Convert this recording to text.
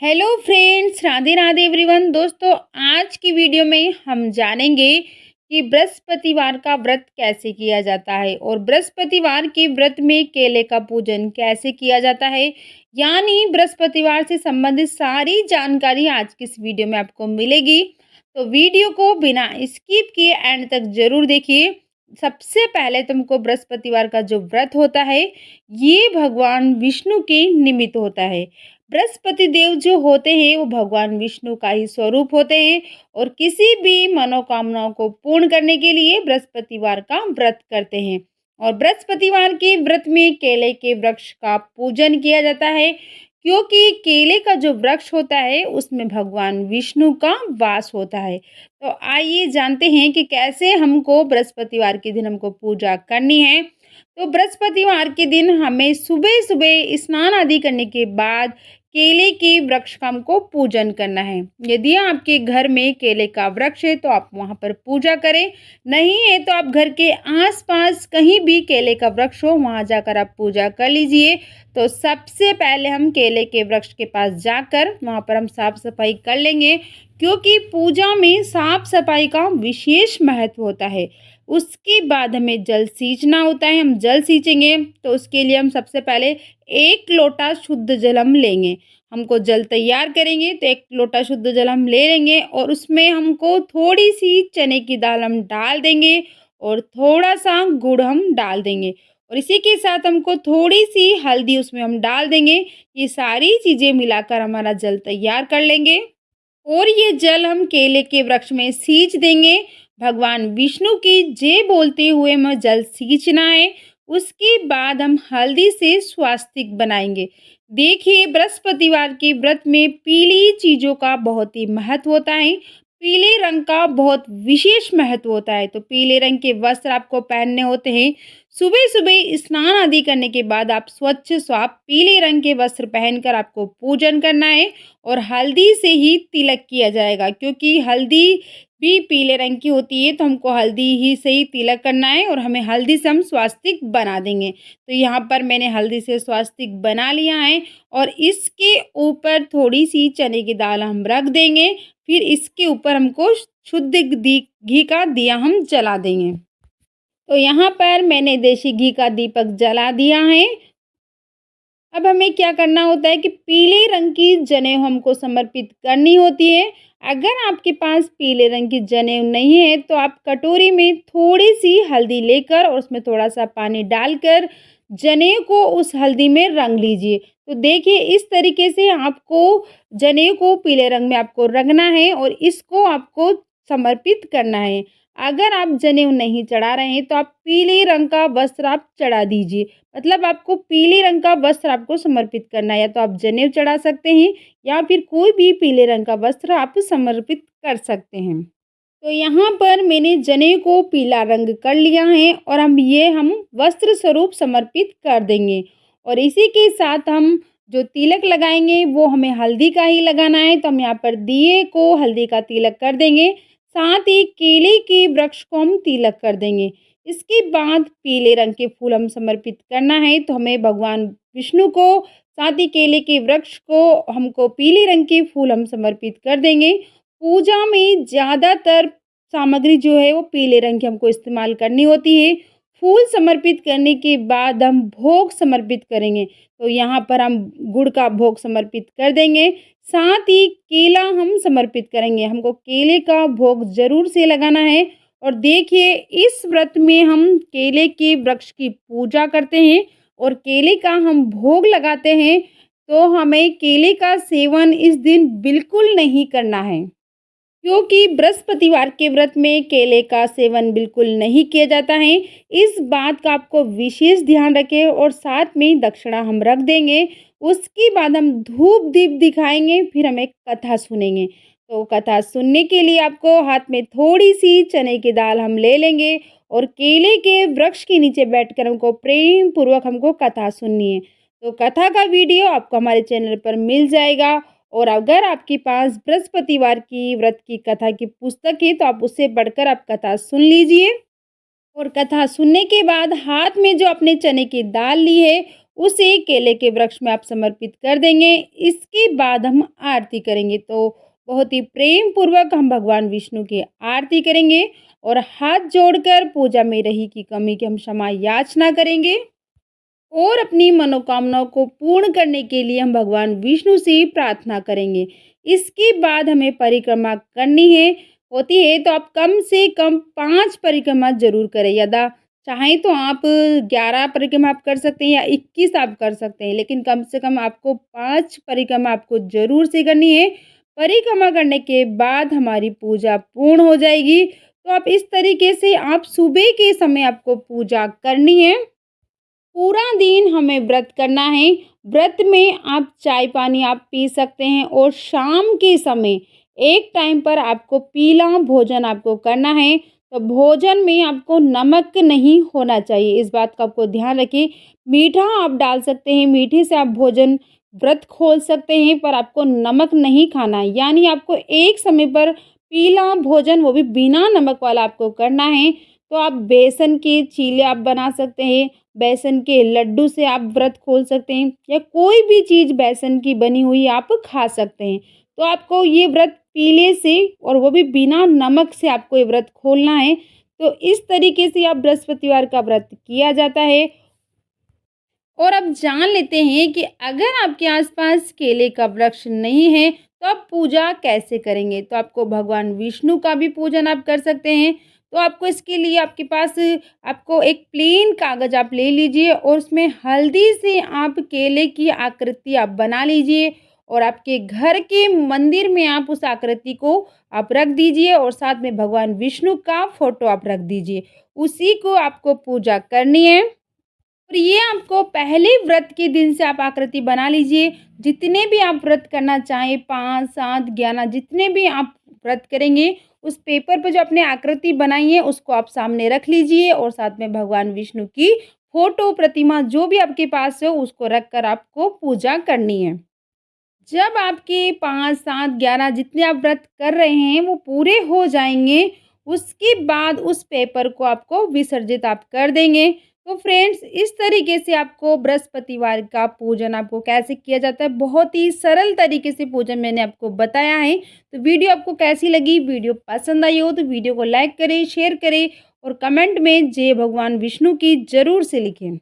Hello friends, Radhe Radhe everyone. दोस्तों, आज की वीडियो में हम जानेंगे कि बृहस्पतिवार का व्रत कैसे किया जाता है और बृहस्पतिवार के व्रत में केले का पूजन कैसे किया जाता है। यानी बृहस्पतिवार से संबंधित सारी जानकारी आज की इस वीडियो में आपको मिलेगी। तो वीडियो को बिना स्किप किए एंड तक जरूर देखिए। सबसे पहले तुमको बृहस्पतिवार का जो व्रत होता है, ये भगवान विष्णु के निमित्त होता है। बृहस्पति देव जो होते हैं वो भगवान विष्णु का ही स्वरूप होते हैं और किसी भी मनोकामनाओं को पूर्ण करने के लिए बृहस्पतिवार का व्रत करते हैं। और बृहस्पतिवार के व्रत में केले के वृक्ष का पूजन किया जाता है, क्योंकि केले का जो वृक्ष होता है उसमें भगवान विष्णु का वास होता है। तो आइए जानते हैं कि कैसे हमको बृहस्पतिवार के दिन हमको पूजा करनी है। तो बृहस्पतिवार के दिन हमें सुबह सुबह स्नान आदि करने के बाद केले के वृक्ष का हमको पूजन करना है। यदि आपके घर में केले का वृक्ष है तो आप वहाँ पर पूजा करें, नहीं है तो आप घर के आसपास कहीं भी केले का वृक्ष हो वहाँ जाकर आप पूजा कर लीजिए। तो सबसे पहले हम केले के वृक्ष के पास जाकर वहाँ पर हम साफ सफाई कर लेंगे, क्योंकि पूजा में साफ सफाई का विशेष महत्व होता है। उसके बाद हमें जल सींचना होता है। हम जल सींचेंगे तो उसके लिए हम सबसे पहले 1 लोटा शुद्ध जल हम लेंगे। हमको जल तैयार करेंगे तो 1 लोटा शुद्ध जल हम ले लेंगे और उसमें हमको थोड़ी-सी चने की दाल हम डाल देंगे और थोड़ा-सा गुड़ हम डाल देंगे और इसी के साथ हमको थोड़ी-सी हल्दी उसमें हम डाल देंगे। ये सारी चीज़ें मिलाकर हमारा जल तैयार कर लेंगे और ये जल हम केले के वृक्ष में सींच देंगे। भगवान विष्णु की जय बोलते हुए हमें जल सींचना है। उसके बाद हम हल्दी से स्वास्तिक बनाएंगे। देखिए, बृहस्पतिवार के व्रत में पीली चीज़ों का बहुत ही महत्व होता है। पीले रंग का बहुत विशेष महत्व होता है। तो पीले रंग के वस्त्र आपको पहनने होते हैं। सुबह सुबह स्नान आदि करने के बाद आप स्वच्छ साफ पीले रंग के वस्त्र पहनकर आपको पूजन करना है और हल्दी से ही तिलक किया जाएगा, क्योंकि हल्दी भी पीले रंग की होती है। तो हमको हल्दी ही से ही तिलक करना है और हमें हल्दी से हम स्वास्तिक बना देंगे। तो यहाँ पर मैंने हल्दी से स्वास्तिक बना लिया है और इसके ऊपर थोड़ी सी चने की दाल हम रख देंगे। फिर इसके ऊपर हमको शुद्ध घी का दिया हम जला देंगे। तो यहाँ पर मैंने देसी घी का दीपक जला दिया है। अब हमें क्या करना होता है कि पीले रंग की जनेऊ हमको समर्पित करनी होती है। अगर आपके पास पीले रंग की जनेऊ नहीं है तो आप कटोरी में थोड़ी-सी हल्दी लेकर और उसमें थोड़ा-सा पानी डालकर जनेऊ को उस हल्दी में रंग लीजिए। तो देखिए, इस तरीके से आपको जनेऊ को पीले रंग में आपको रंगना है और इसको आपको समर्पित करना है। अगर आप जनेऊ नहीं चढ़ा रहे हैं तो आप पीले रंग का वस्त्र आप चढ़ा दीजिए। मतलब आपको पीले रंग का वस्त्र आपको समर्पित करना है, या तो आप जनेऊ चढ़ा सकते हैं या फिर कोई भी पीले रंग का वस्त्र आप समर्पित कर सकते हैं। तो यहाँ पर मैंने जनेऊ को पीला रंग कर लिया है और हम वस्त्र स्वरूप समर्पित कर देंगे और इसी के साथ हम जो तिलक लगाएंगे वो हमें हल्दी का ही लगाना है। तो हम यहाँ पर दिए को हल्दी का तिलक कर देंगे, साथ ही केले के वृक्ष को हम तिलक कर देंगे। इसके बाद पीले रंग के फूल हम समर्पित करना है। तो हमें भगवान विष्णु को, साथ ही केले के वृक्ष को हमको पीले रंग के फूल हम समर्पित कर देंगे। पूजा में ज़्यादातर सामग्री जो है वो पीले रंग की हमको इस्तेमाल करनी होती है। फूल समर्पित करने के बाद हम भोग समर्पित करेंगे। तो यहाँ पर हम गुड़ का भोग समर्पित कर देंगे, साथ ही केला हम समर्पित करेंगे। हमको केले का भोग ज़रूर से लगाना है। और देखिए, इस व्रत में हम केले के वृक्ष की पूजा करते हैं और केले का हम भोग लगाते हैं। तो हमें केले का सेवन इस दिन बिल्कुल नहीं करना है, क्योंकि बृहस्पतिवार के व्रत में केले का सेवन बिल्कुल नहीं किया जाता है। इस बात का आपको विशेष ध्यान रखें और साथ में दक्षिणा हम रख देंगे। उसके बाद हम धूप दीप दिखाएंगे, फिर हम एक कथा सुनेंगे। तो कथा सुनने के लिए आपको हाथ में थोड़ी सी चने की दाल हम ले लेंगे और केले के वृक्ष के नीचे बैठकर हमको प्रेम पूर्वक हमको कथा सुननी है। तो कथा का वीडियो आपको हमारे चैनल पर मिल जाएगा और अगर आपके पास बृहस्पतिवार की व्रत की कथा की पुस्तक है तो आप उससे पढ़कर आप कथा सुन लीजिए। और कथा सुनने के बाद हाथ में जो आपने चने की दाल ली है उसे केले के वृक्ष में आप समर्पित कर देंगे। इसके बाद हम आरती करेंगे। तो बहुत ही प्रेम पूर्वक हम भगवान विष्णु की आरती करेंगे और हाथ जोड़कर पूजा में रही की कमी की हम क्षमा याचना करेंगे और अपनी मनोकामनाओं को पूर्ण करने के लिए हम भगवान विष्णु से प्रार्थना करेंगे। इसके बाद हमें परिक्रमा करनी होती है तो आप कम से कम 5 परिक्रमा ज़रूर करें। यदा चाहें तो आप 11 परिक्रमा आप कर सकते हैं या 21 आप कर सकते हैं, लेकिन कम से कम आपको 5 परिक्रमा आपको ज़रूर से करनी है। परिक्रमा करने के बाद हमारी पूजा पूर्ण हो जाएगी। तो आप इस तरीके से आप सुबह के समय आपको पूजा करनी है। पूरा दिन हमें व्रत करना है। व्रत में आप चाय पानी आप पी सकते हैं और शाम के समय एक टाइम पर आपको पीला भोजन आपको करना है। तो भोजन में आपको नमक नहीं होना चाहिए, इस बात का आपको ध्यान रखिए। मीठा आप डाल सकते हैं, मीठे से आप भोजन व्रत खोल सकते हैं, पर आपको नमक नहीं खाना है। यानी आपको एक समय पर पीला भोजन, वो भी बिना नमक वाला आपको करना है। तो आप बेसन के चीले आप बना सकते हैं, बेसन के लड्डू से आप व्रत खोल सकते हैं या कोई भी चीज़ बेसन की बनी हुई आप खा सकते हैं। तो आपको ये व्रत पीले से और वो भी बिना नमक से आपको ये व्रत खोलना है। तो इस तरीके से आप बृहस्पतिवार का व्रत किया जाता है। और अब जान लेते हैं कि अगर आपके आसपास केले का वृक्ष नहीं है तो आप पूजा कैसे करेंगे। तो आपको भगवान विष्णु का भी पूजन आप कर सकते हैं। तो आपको इसके लिए आपके पास आपको एक प्लेन कागज़ आप ले लीजिए और उसमें हल्दी से आप केले की आकृति आप बना लीजिए और आपके घर के मंदिर में आप उस आकृति को आप रख दीजिए और साथ में भगवान विष्णु का फोटो आप रख दीजिए। उसी को आपको पूजा करनी है। और ये आपको पहले व्रत के दिन से आप आकृति बना लीजिए। जितने भी आप व्रत करना चाहें 5, 7, 11 जितने भी आप व्रत करेंगे, उस पेपर पे जो आपने आकृति बनाई है उसको आप सामने रख लीजिए और साथ में भगवान विष्णु की फ़ोटो, प्रतिमा जो भी आपके पास हो उसको रख कर आपको पूजा करनी है। जब आपके 5, 7, 11 जितने आप व्रत कर रहे हैं वो पूरे हो जाएँगे, उसके बाद उस पेपर को आपको विसर्जित आप कर देंगे। तो फ्रेंड्स इस तरीके से आपको बृहस्पतिवार का पूजन आपको कैसे किया जाता है, बहुत ही सरल तरीके से पूजन मैंने आपको बताया है। तो वीडियो आपको कैसी लगी? वीडियो पसंद आई हो तो वीडियो को लाइक करें, शेयर करें और कमेंट में जय भगवान विष्णु की ज़रूर से लिखें।